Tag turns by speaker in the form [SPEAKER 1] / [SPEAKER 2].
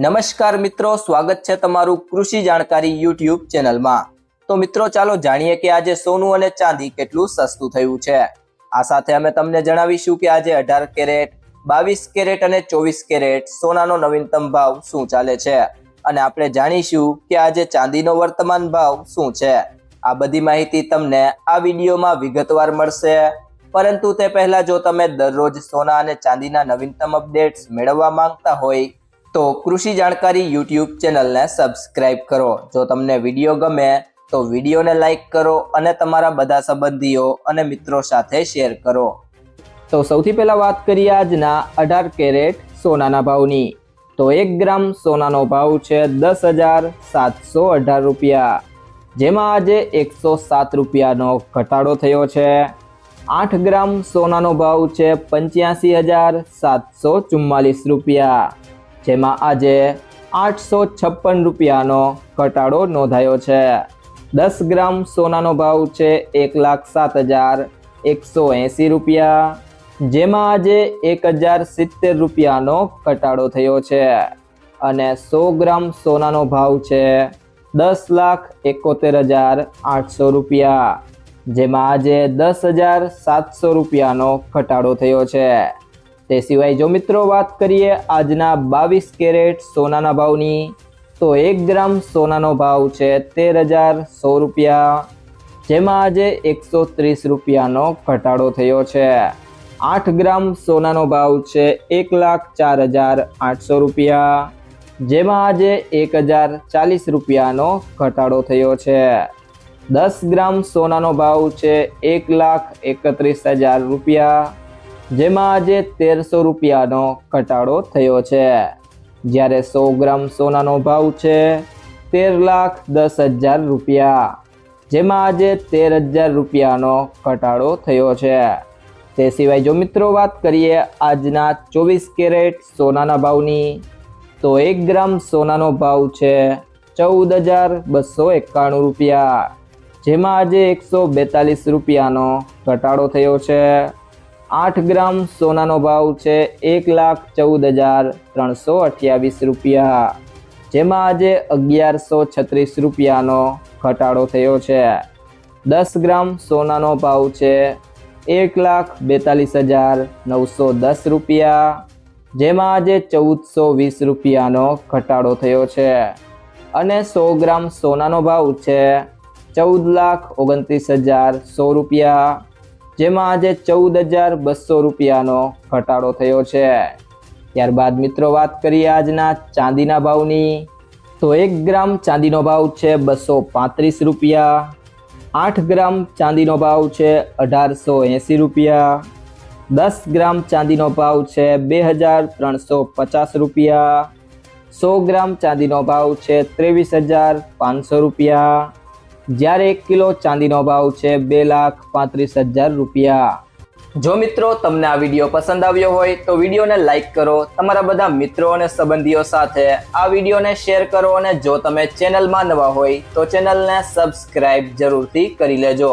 [SPEAKER 1] નમસ્કાર મિત્રો, સ્વાગત છે તમારું કૃષિ જાણકારી યુટ્યુબ ચેનલમાં। તો મિત્રો ચાલો જાણીએ કે આજે સોનું અને ચાંદી કેટલું સસ્તું થયું છે। આ સાથે અમે તમને જણાવીશું કે આજે 18 કેરેટ, 22 કેરેટ અને 24 કેરેટ સોનાનો નવીનતમ ભાવ શું ચાલે છે અને આપણે જાણીશું કે આજે ચાંદીનો વર્તમાન ભાવ શું છે। આ બધી માહિતી તમને આ વિડીયોમાં વિગતવાર મળશે, પરંતુ તે પહેલા જો તમે દરરોજ સોના અને ચાંદીના નવીનતમ અપડેટ્સ મેળવવા માંગતા હોય તો કૃષિ જાણકારી યુટ્યુબ ચેનલને સબસ્ક્રાઇબ કરો। જો તમને વિડીયો ગમે તો વિડીયોને લાઈક કરો અને તમારા બધા સંબંધીઓ અને મિત્રો સાથે શેર કરો। તો સૌથી પહેલા વાત કરીએ આજના 18 કેરેટ સોનાના ભાવની। તો 1 ગ્રામ સોનાનો ભાવ છે 10,718 રૂપિયા, જેમાં આજે 107 રૂપિયાનો ઘટાડો થયો છે। 8 ગ્રામ સોનાનો ભાવ છે 85,744 રૂપિયા, જેમાં આજે 856 રૂપિયાનો ઘટાડો નોંધાયો છે। 10 ગ્રામ સોનાનો ભાવ છે 1,07,180 રૂપિયા, જેમાં આજે 1,070 રૂપિયાનો ઘટાડો થયો છે। અને 100 ગ્રામ સોનાનો ભાવ છે 10,71,800 રૂપિયા, જેમાં આજે 10,700 રૂપિયાનો ઘટાડો થયો છે। તે સિવાય જો મિત્રો વાત કરીએ આજના 22 કેરેટ સોનાના ભાવની, તો 1 ગ્રામ સોનાનો ભાવ છે 13,100 રૂપિયા, જેમાં આજે 130 રૂપિયાનો ઘટાડો થયો છે। 8 ગ્રામ સોનાનો ભાવ છે 1,04,800 રૂપિયા, જેમાં આજે 1,040 રૂપિયાનો ઘટાડો થયો છે। 10 ગ્રામ સોનાનો ભાવ છે 1,31,000 રૂપિયા, જેમાં આજે 1,300 રૂપિયાનો ઘટાડો થયો છે। જ્યારે 100 ગ્રામ સોનાનો ભાવ છે 13,10,000 રૂપિયા, જેમાં આજે 13,000 રૂપિયાનો ઘટાડો થયો છે। તે સિવાય જો મિત્રો વાત કરીએ આજના 24 કેરેટ સોનાના ભાવની, તો 1 ગ્રામ સોનાનો ભાવ છે 14,291 રૂપિયા, જેમાં આજે 142 રૂપિયાનો ઘટાડો થયો છે। 8 ગ્રામ સોનાનો ભાવ છે 1,14,328 રૂપિયા, જેમાં આજે 1,136 રૂપિયાનો ઘટાડો થયો છે। 10 ગ્રામ સોનાનો ભાવ છે 1,42,910 રૂપિયા, જેમાં આજે 1,420 રૂપિયાનો ઘટાડો થયો છે। અને 100 ગ્રામ સોનાનો ભાવ છે 14,29,100 રૂપિયા, જેમાં આજે 14,200 રૂપિયાનો ઘટાડો થયો છે। ત્યારબાદ મિત્રો વાત કરીએ આજના ચાંદીના ભાવની, તો 1 ગ્રામ ચાંદીનો ભાવ છે 235 રૂપિયા, 8 ગ્રામ ચાંદીનો ભાવ છે 1,880 રૂપિયા, 10 ગ્રામ ચાંદીનો ભાવ છે 2,350 રૂપિયા, 100 ગ્રામ ચાંદીનો ભાવ છે 23,500 રૂપિયા, જ્યારે 1 કિલો ચાંદીનો ભાવ છે 2,35,000 રૂપિયા। જો મિત્રો તમને આ વિડીયો પસંદ આવ્યો હોય તો વિડીયોને લાઈક કરો, તમારા બધા મિત્રો અને સંબંધીઓ સાથે આ વિડીયોને શેર કરો અને જો તમે ચેનલમાં નવા હોય તો ચેનલને સબસ્ક્રાઇબ જરૂરથી કરી લેજો।